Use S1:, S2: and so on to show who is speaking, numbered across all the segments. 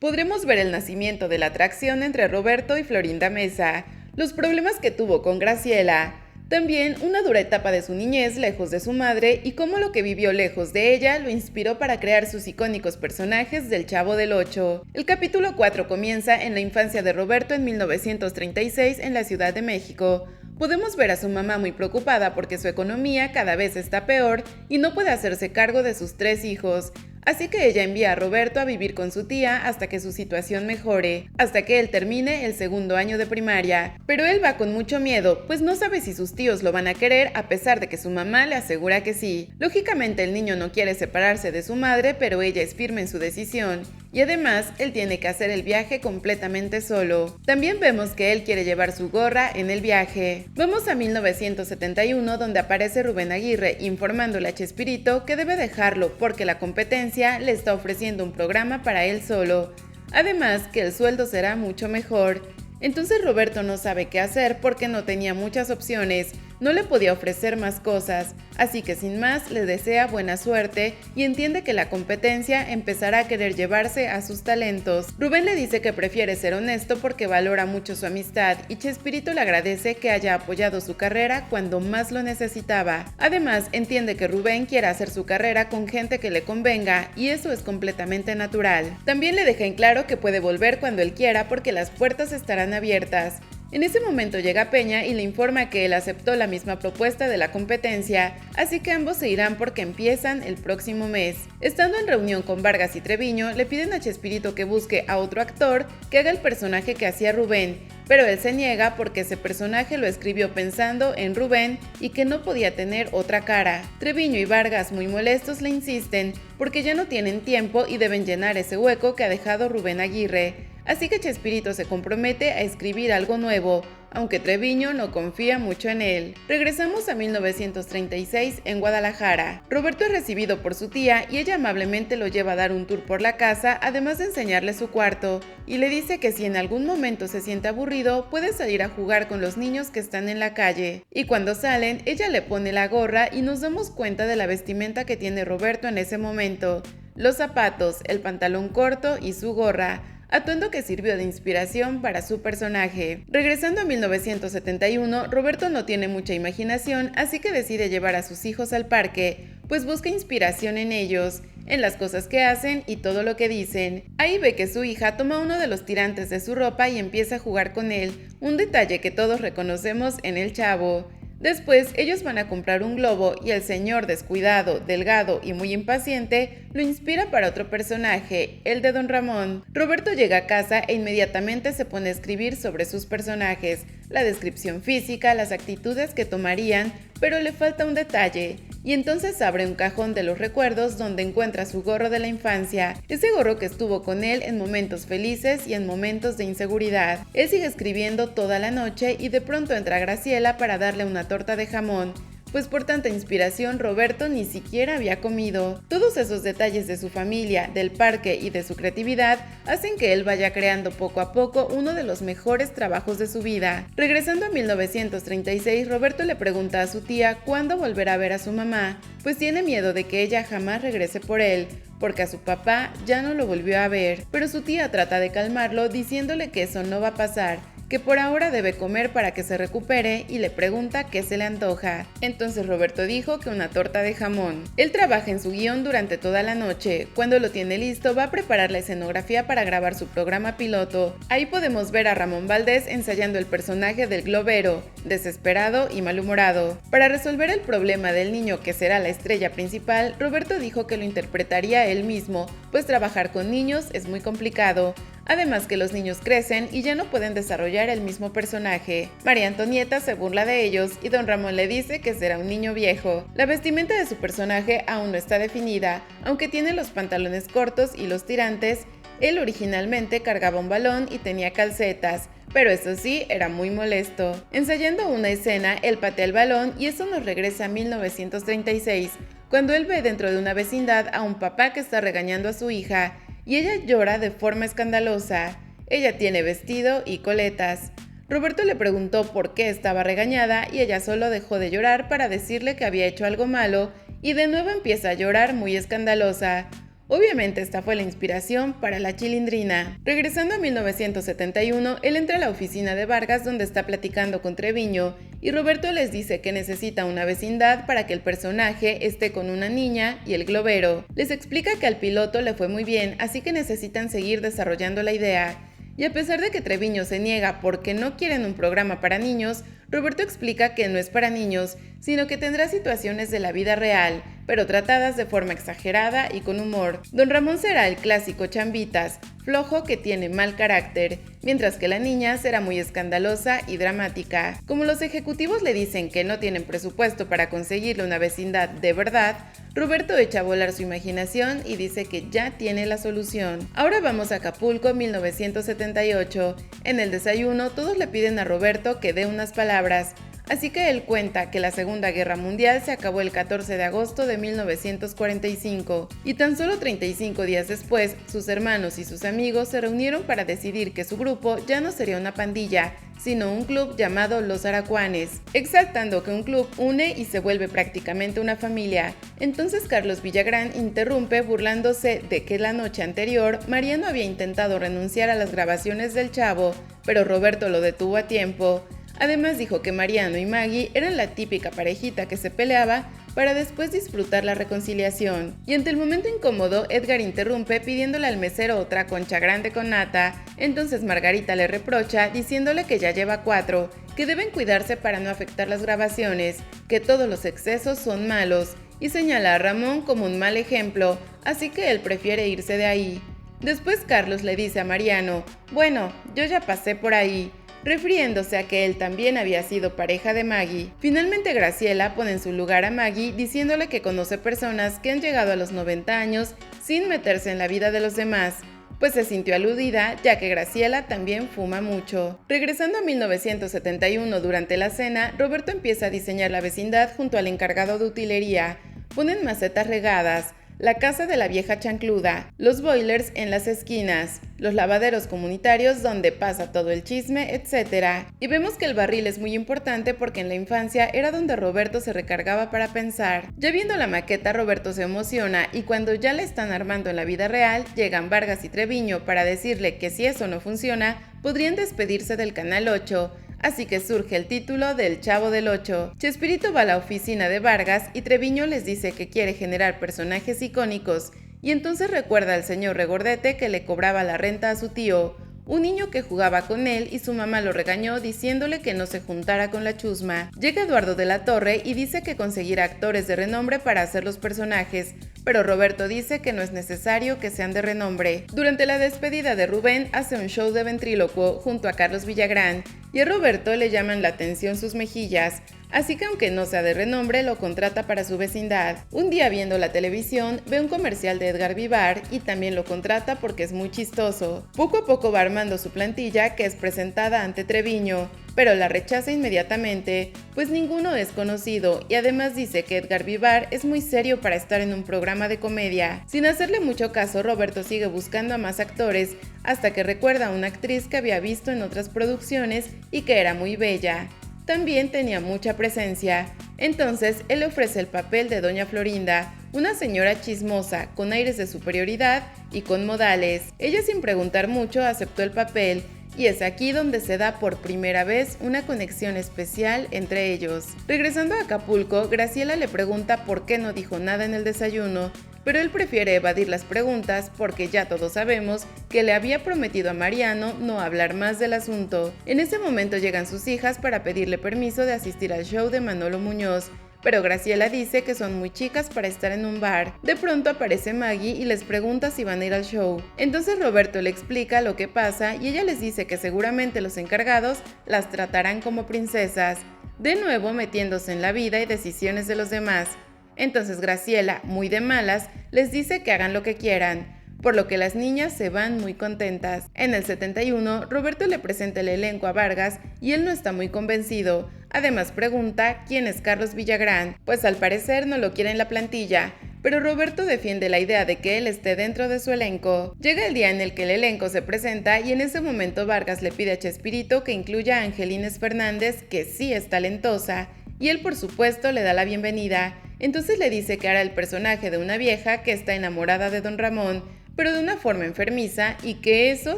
S1: Podremos ver el nacimiento de la atracción entre Roberto y Florinda Meza, los problemas que tuvo con Graciela, también una dura etapa de su niñez lejos de su madre y cómo lo que vivió lejos de ella lo inspiró para crear sus icónicos personajes del Chavo del Ocho. El capítulo 4 comienza en la infancia de Roberto en 1936 en la Ciudad de México. Podemos ver a su mamá muy preocupada porque su economía cada vez está peor y no puede hacerse cargo de sus 3 hijos. Así que ella envía a Roberto a vivir con su tía hasta que su situación mejore, hasta que él termine el segundo año de primaria. Pero él va con mucho miedo, pues no sabe si sus tíos lo van a querer a pesar de que su mamá le asegura que sí. Lógicamente el niño no quiere separarse de su madre, pero ella es firme en su decisión. Y además, él tiene que hacer el viaje completamente solo. También vemos que él quiere llevar su gorra en el viaje. Vamos a 1971, donde aparece Rubén Aguirre informándole a Chespirito que debe dejarlo porque la competencia le está ofreciendo un programa para él solo. Además, que el sueldo será mucho mejor. Entonces Roberto no sabe qué hacer porque no tenía muchas opciones, no le podía ofrecer más cosas, así que sin más le desea buena suerte y entiende que la competencia empezará a querer llevarse a sus talentos. Rubén le dice que prefiere ser honesto porque valora mucho su amistad y Chespirito le agradece que haya apoyado su carrera cuando más lo necesitaba. Además, entiende que Rubén quiere hacer su carrera con gente que le convenga y eso es completamente natural. También le deja en claro que puede volver cuando él quiera porque las puertas estarán abiertas. En ese momento llega Peña y le informa que él aceptó la misma propuesta de la competencia, así que ambos se irán porque empiezan el próximo mes. Estando en reunión con Vargas y Treviño, le piden a Chespirito que busque a otro actor que haga el personaje que hacía Rubén, pero él se niega porque ese personaje lo escribió pensando en Rubén y que no podía tener otra cara. Treviño y Vargas, muy molestos, le insisten porque ya no tienen tiempo y deben llenar ese hueco que ha dejado Rubén Aguirre. Así que Chespirito se compromete a escribir algo nuevo, aunque Treviño no confía mucho en él. Regresamos a 1936 en Guadalajara. Roberto es recibido por su tía y ella amablemente lo lleva a dar un tour por la casa, además de enseñarle su cuarto, y le dice que si en algún momento se siente aburrido, puede salir a jugar con los niños que están en la calle. Y cuando salen, ella le pone la gorra y nos damos cuenta de la vestimenta que tiene Roberto en ese momento: los zapatos, el pantalón corto y su gorra, atuendo que sirvió de inspiración para su personaje. Regresando a 1971, Roberto no tiene mucha imaginación, así que decide llevar a sus hijos al parque, pues busca inspiración en ellos, en las cosas que hacen y todo lo que dicen. Ahí ve que su hija toma uno de los tirantes de su ropa y empieza a jugar con él, un detalle que todos reconocemos en el Chavo. Después, ellos van a comprar un globo y el señor descuidado, delgado y muy impaciente lo inspira para otro personaje, el de Don Ramón. Roberto llega a casa e inmediatamente se pone a escribir sobre sus personajes, la descripción física, las actitudes que tomarían, pero le falta un detalle. Y entonces abre un cajón de los recuerdos donde encuentra su gorro de la infancia, ese gorro que estuvo con él en momentos felices y en momentos de inseguridad. Él sigue escribiendo toda la noche y de pronto entra Graciela para darle una torta de jamón, pues por tanta inspiración Roberto ni siquiera había comido. Todos esos detalles de su familia, del parque y de su creatividad hacen que él vaya creando poco a poco uno de los mejores trabajos de su vida. Regresando a 1936, Roberto le pregunta a su tía cuándo volverá a ver a su mamá, pues tiene miedo de que ella jamás regrese por él, porque a su papá ya no lo volvió a ver. Pero su tía trata de calmarlo diciéndole que eso no va a pasar, que por ahora debe comer para que se recupere y le pregunta qué se le antoja. Entonces Roberto dijo que una torta de jamón. Él trabaja en su guión durante toda la noche. Cuando lo tiene listo, va a preparar la escenografía para grabar su programa piloto. Ahí podemos ver a Ramón Valdés ensayando el personaje del globero, desesperado y malhumorado. Para resolver el problema del niño que será la estrella principal, Roberto dijo que lo interpretaría él mismo, pues trabajar con niños es muy complicado. Además que los niños crecen y ya no pueden desarrollar el mismo personaje. María Antonieta se burla de ellos y Don Ramón le dice que será un niño viejo. La vestimenta de su personaje aún no está definida, aunque tiene los pantalones cortos y los tirantes. Él originalmente cargaba un balón y tenía calcetas, pero eso sí, era muy molesto. Ensayando una escena, él patea el balón y eso nos regresa a 1936, cuando él ve dentro de una vecindad a un papá que está regañando a su hija, y ella llora de forma escandalosa. Ella tiene vestido y coletas. Roberto le preguntó por qué estaba regañada y ella solo dejó de llorar para decirle que había hecho algo malo y de nuevo empieza a llorar muy escandalosa. Obviamente esta fue la inspiración para La Chilindrina. Regresando a 1971, él entra a la oficina de Vargas donde está platicando con Treviño y Roberto les dice que necesita una vecindad para que el personaje esté con una niña y el globero. Les explica que al piloto le fue muy bien, así que necesitan seguir desarrollando la idea. Y a pesar de que Treviño se niega porque no quieren un programa para niños, Roberto explica que no es para niños, sino que tendrá situaciones de la vida real, pero tratadas de forma exagerada y con humor. Don Ramón será el clásico chambitas, flojo que tiene mal carácter, mientras que la niña será muy escandalosa y dramática. Como los ejecutivos le dicen que no tienen presupuesto para conseguirle una vecindad de verdad, Roberto echa a volar su imaginación y dice que ya tiene la solución. Ahora vamos a Acapulco, 1978. En el desayuno todos le piden a Roberto que dé unas palabras. Así que él cuenta que la Segunda Guerra Mundial se acabó el 14 de agosto de 1945 y tan solo 35 días después, sus hermanos y sus amigos se reunieron para decidir que su grupo ya no sería una pandilla, sino un club llamado Los Aracuanes, exaltando que un club une y se vuelve prácticamente una familia. Entonces Carlos Villagrán interrumpe burlándose de que la noche anterior Mariano había intentado renunciar a las grabaciones del Chavo, pero Roberto lo detuvo a tiempo. Además dijo que Mariano y Maggie eran la típica parejita que se peleaba para después disfrutar la reconciliación. Y ante el momento incómodo, Edgar interrumpe pidiéndole al mesero otra concha grande con nata. Entonces Margarita le reprocha diciéndole que ya lleva 4, que deben cuidarse para no afectar las grabaciones, que todos los excesos son malos, y señala a Ramón como un mal ejemplo, así que él prefiere irse de ahí. Después Carlos le dice a Mariano, bueno, yo ya pasé por ahí, refiriéndose a que él también había sido pareja de Maggie. Finalmente Graciela pone en su lugar a Maggie diciéndole que conoce personas que han llegado a los 90 años sin meterse en la vida de los demás, pues se sintió aludida ya que Graciela también fuma mucho. Regresando a 1971 durante la cena, Roberto empieza a diseñar la vecindad junto al encargado de utilería. Ponen macetas regadas, la casa de la vieja chancluda, los boilers en las esquinas, los lavaderos comunitarios donde pasa todo el chisme, etc. Y vemos que el barril es muy importante porque en la infancia era donde Roberto se recargaba para pensar. Ya viendo la maqueta, Roberto se emociona y cuando ya la están armando en la vida real, llegan Vargas y Treviño para decirle que si eso no funciona, podrían despedirse del Canal 8. Así que surge el título del Chavo del Ocho. Chespirito va a la oficina de Vargas y Treviño les dice que quiere generar personajes icónicos y entonces recuerda al señor Regordete que le cobraba la renta a su tío, un niño que jugaba con él y su mamá lo regañó diciéndole que no se juntara con la chusma. Llega Eduardo de la Torre y dice que conseguirá actores de renombre para hacer los personajes, pero Roberto dice que no es necesario que sean de renombre. Durante la despedida de Rubén hace un show de ventrílocuo junto a Carlos Villagrán y a Roberto le llaman la atención sus mejillas, así que aunque no sea de renombre lo contrata para su vecindad. Un día viendo la televisión ve un comercial de Edgar Vivar y también lo contrata porque es muy chistoso. Poco a poco va armando su plantilla que es presentada ante Treviño, pero la rechaza inmediatamente, pues ninguno es conocido y además dice que Edgar Vivar es muy serio para estar en un programa de comedia. Sin hacerle mucho caso, Roberto sigue buscando a más actores hasta que recuerda a una actriz que había visto en otras producciones y que era muy bella. También tenía mucha presencia. Entonces él le ofrece el papel de Doña Florinda, una señora chismosa, con aires de superioridad y con modales. Ella sin preguntar mucho aceptó el papel y es aquí donde se da por primera vez una conexión especial entre ellos. Regresando a Acapulco, Graciela le pregunta por qué no dijo nada en el desayuno, pero él prefiere evadir las preguntas porque ya todos sabemos que le había prometido a Mariano no hablar más del asunto. En ese momento llegan sus hijas para pedirle permiso de asistir al show de Manolo Muñoz, pero Graciela dice que son muy chicas para estar en un bar. De pronto aparece Maggie y les pregunta si van a ir al show. Entonces Roberto le explica lo que pasa y ella les dice que seguramente los encargados las tratarán como princesas, de nuevo metiéndose en la vida y decisiones de los demás. Entonces Graciela, muy de malas, les dice que hagan lo que quieran, por lo que las niñas se van muy contentas. En el 71, Roberto le presenta el elenco a Vargas y él no está muy convencido. Además pregunta quién es Carlos Villagrán, pues al parecer no lo quiere en la plantilla, pero Roberto defiende la idea de que él esté dentro de su elenco. Llega el día en el que el elenco se presenta y en ese momento Vargas le pide a Chespirito que incluya a Angelines Fernández, que sí es talentosa, y él por supuesto le da la bienvenida. Entonces le dice que hará el personaje de una vieja que está enamorada de don Ramón, pero de una forma enfermiza, y que eso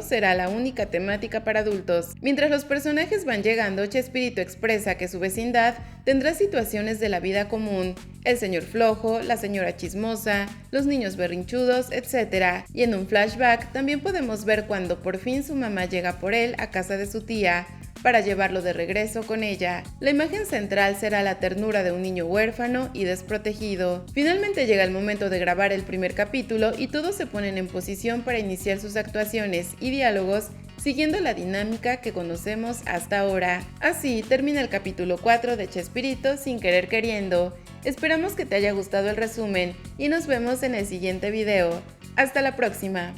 S1: será la única temática para adultos. Mientras los personajes van llegando, Chespirito expresa que su vecindad tendrá situaciones de la vida común: el señor flojo, la señora chismosa, los niños berrinchudos, etc. Y en un flashback también podemos ver cuando por fin su mamá llega por él a casa de su tía, para llevarlo de regreso con ella. La imagen central será la ternura de un niño huérfano y desprotegido. Finalmente llega el momento de grabar el primer capítulo y todos se ponen en posición para iniciar sus actuaciones y diálogos, siguiendo la dinámica que conocemos hasta ahora. Así termina el capítulo 4 de Chespirito sin querer queriendo. Esperamos que te haya gustado el resumen y nos vemos en el siguiente video. ¡Hasta la próxima!